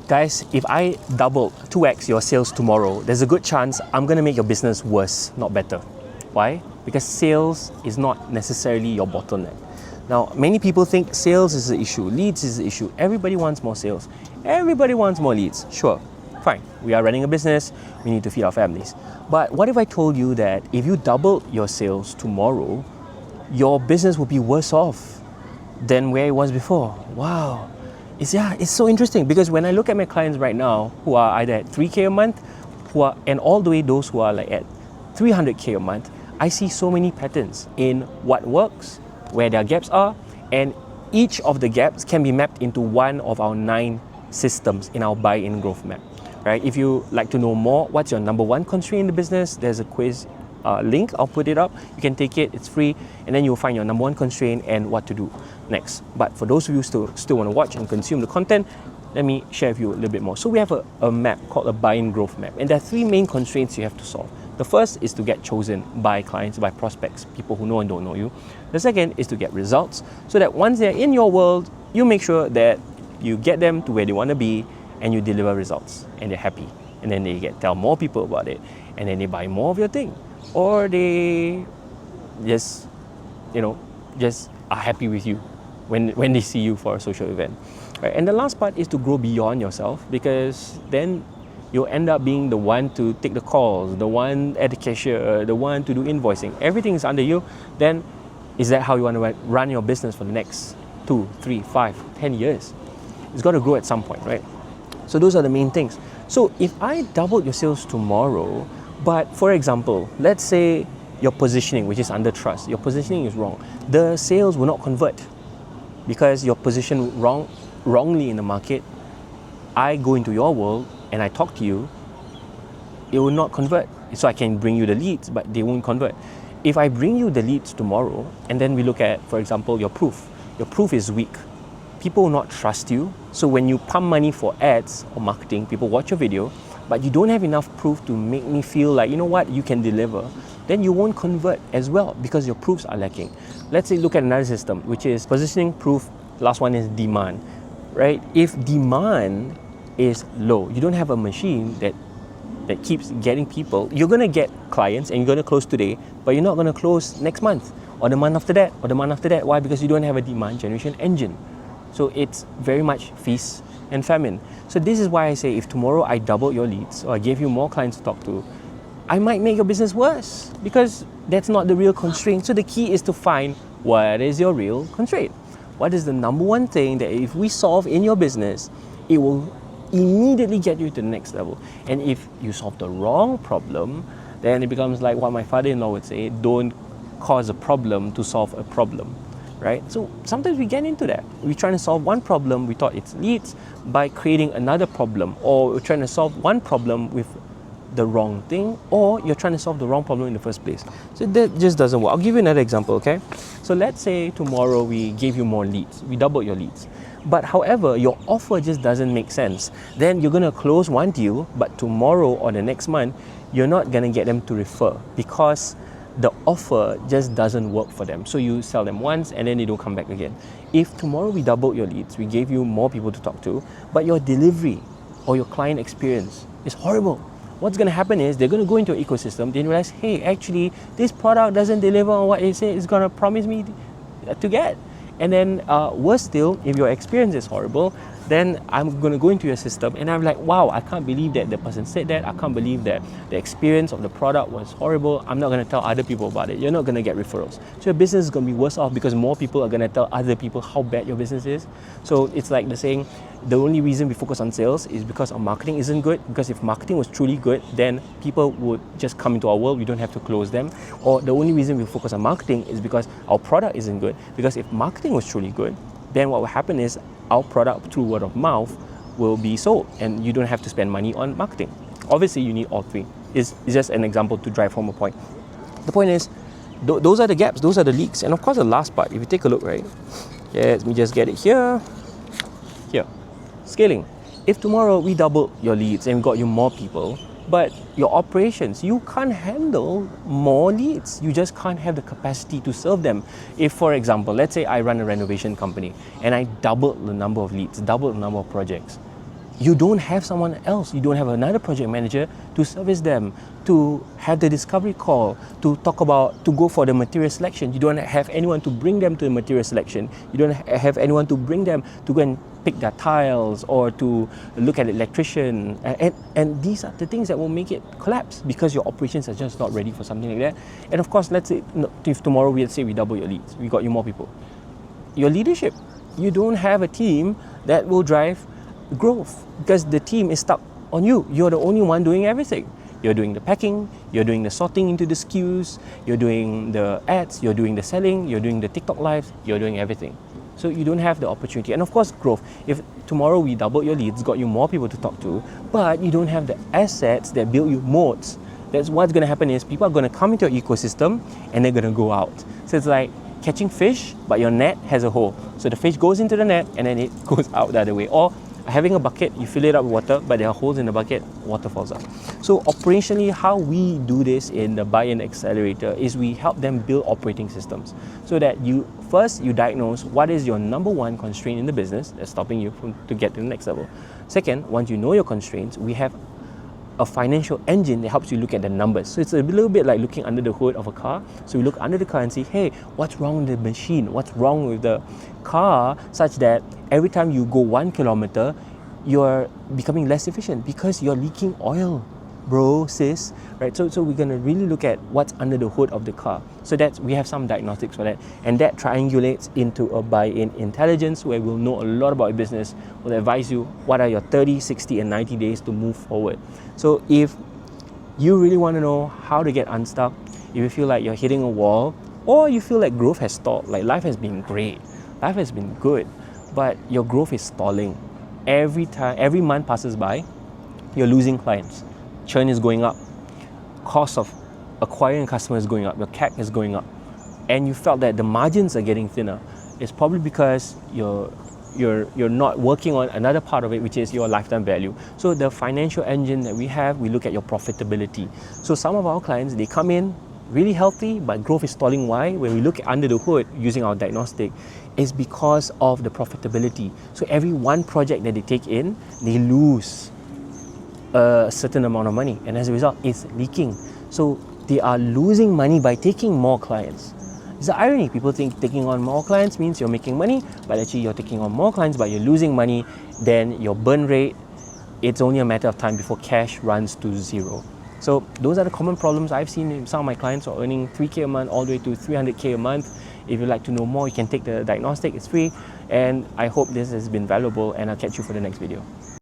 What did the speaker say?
Guys, if I double 2x your sales tomorrow, there's a good chance I'm going to make your business worse, not better. Why? Because sales is not necessarily your bottleneck. Now, many people think sales is the issue, leads is the issue. Everybody wants more sales. Everybody wants more leads. Sure, fine. We are running a business. We need to feed our families. But what if I told you that if you double your sales tomorrow, your business will be worse off than where it was before? Wow. It's so interesting, because when I look at my clients right now who are either at 3K a month, and all the way those who are like at 300K a month, I see so many patterns in what works, where their gaps are, and each of the gaps can be mapped into one of our 9 systems in our buy-in growth map. Right? If you like to know more, what's your number one constraint in the business, there's a quiz link, I'll put it up. You can take it, it's free, and then you'll find your number one constraint and what to do next. But for those of you who still want to watch and consume the content, let me share with you a little bit more. So we have a map called a buy-in growth map, and there are 3 main constraints you have to solve. The first is to get chosen by clients, by prospects, people who know and don't know you. The second is to get results, so that once they're in your world, you make sure that you get them to where they want to be and you deliver results and they're happy. And then they tell more people about it, and then they buy more of your thing. Or they just are happy with you when they see you for a social event. Right? And the last part is to grow beyond yourself, because then you'll end up being the one to take the calls, the one at the cashier, the one to do invoicing. Everything is under you. Then is that how you want to run your business for the next 2, 3, 5, 10 years? It's got to grow at some point, right? So those are the main things. So if I doubled your sales tomorrow, but for example, let's say your positioning, which is under trust, your positioning is wrong, the sales will not convert because you're positioned wrongly in the market. I go into your world and I talk to you, it will not convert. So I can bring you the leads, but they won't convert. If I bring you the leads tomorrow, and then we look at, for example, your proof is weak. People will not trust you. So when you pump money for ads or marketing, people watch your video, but you don't have enough proof to make me feel like, you know what, you can deliver, then you won't convert as well because your proofs are lacking. Let's say look at another system, which is positioning, proof, last one is demand, right? If demand is low, you don't have a machine that keeps getting people, you're going to get clients and you're going to close today, but you're not going to close next month or the month after that or the month after that. Why? Because you don't have a demand generation engine. So it's very much feast and famine. So this is why I say if tomorrow I doubled your leads or I gave you more clients to talk to, I might make your business worse because that's not the real constraint. So the key is to find what is your real constraint. What is the number one thing that if we solve in your business, it will immediately get you to the next level. And if you solve the wrong problem, then it becomes like what my father-in-law would say, don't cause a problem to solve a problem, right? So sometimes we get into that. We're trying to solve one problem, we thought it's leads, by creating another problem, or we're trying to solve one problem with the wrong thing, or you're trying to solve the wrong problem in the first place. So that just doesn't work. I'll give you another example, okay? So let's say tomorrow we gave you more leads, we doubled your leads. But however, your offer just doesn't make sense. Then you're going to close one deal, but tomorrow or the next month, you're not going to get them to refer because the offer just doesn't work for them. So you sell them once and then they don't come back again. If tomorrow we doubled your leads, we gave you more people to talk to, but your delivery or your client experience is horrible, what's going to happen is they're going to go into your ecosystem, then realize, hey, actually, this product doesn't deliver on what it says it's going to promise me to get. And then worse still, if your experience is horrible, then I'm going to go into your system and I'm like, wow, I can't believe that the person said that. I can't believe that the experience of the product was horrible. I'm not going to tell other people about it. You're not going to get referrals. So your business is going to be worse off because more people are going to tell other people how bad your business is. So it's like the saying, the only reason we focus on sales is because our marketing isn't good. Because if marketing was truly good, then people would just come into our world. We don't have to close them. Or the only reason we focus on marketing is because our product isn't good. Because if marketing was truly good, then what will happen is our product through word of mouth will be sold and you don't have to spend money on marketing. Obviously, you need all three. It's just an example to drive home a point. The point is, those are the gaps, those are the leaks. And of course, the last part, if you take a look, right? Yeah, let me just get it here. Here. Scaling. If tomorrow we double your leads and we got you more people, but your operations, you can't handle more leads. You just can't have the capacity to serve them. If, for example, let's say I run a renovation company and I double the number of leads, double the number of projects. you don't have someone else, you don't have another project manager to service them, to have the discovery call, to talk about, to go for the material selection. You don't have anyone to bring them to the material selection. You don't have anyone to bring them to go and pick their tiles or to look at the electrician. And these are the things that will make it collapse because your operations are just not ready for something like that. And of course, let's say if tomorrow let's say we double your leads, we got you more people. Your leadership, you don't have a team that will drive growth because the team is stuck on you. You're the only one doing everything. You're doing the packing, you're doing the sorting into the SKUs, you're doing the ads, you're doing the selling, you're doing the TikTok lives, you're doing everything. So you don't have the opportunity. And of course, growth. If tomorrow we doubled your leads, got you more people to talk to, but you don't have the assets that build you moats, that's what's going to happen is people are going to come into your ecosystem and they're going to go out. So it's like catching fish, but your net has a hole. So the fish goes into the net and then it goes out the other way. Or having a bucket, you fill it up with water, but there are holes in the bucket, water falls out. So operationally, how we do this in the Buy-In Accelerator is we help them build operating systems so that you diagnose what is your number one constraint in the business that's stopping you to get to the next level. Second, once you know your constraints, we have a financial engine that helps you look at the numbers. So it's a little bit like looking under the hood of a car. So we look under the car and see, hey, what's wrong with the machine? What's wrong with the car such that every time you go 1 kilometer, you're becoming less efficient because you're leaking oil, bro, sis, right? So we're gonna really look at what's under the hood of the car. So that's, we have some diagnostics for that. And that triangulates into a buy-in intelligence where we'll know a lot about your business. We'll advise you what are your 30, 60 and 90 days to move forward. So if you really want to know how to get unstuck, if you feel like you're hitting a wall, or you feel like growth has stalled, like life has been great, life has been good, but your growth is stalling. Every month passes by, you're losing clients. Churn is going up. Cost of acquiring customers is going up. Your CAC is going up. And you felt that the margins are getting thinner. It's probably because you're not working on another part of it, which is your lifetime value. So the financial engine that we have, we look at your profitability. So some of our clients, they come in really healthy, but growth is stalling. Why? When we look under the hood using our diagnostic, is because of the profitability. So every one project that they take in, they lose a certain amount of money, and as a result, it's leaking. So they are losing money by taking more clients. It's the irony. People think taking on more clients means you're making money, but actually you're taking on more clients, but you're losing money. Then your burn rate, it's only a matter of time before cash runs to zero. So those are the common problems I've seen. Some of my clients are earning 3K a month all the way to 300K a month. If you'd like to know more, you can take the diagnostic, it's free. And I hope this has been valuable, and I'll catch you for the next video.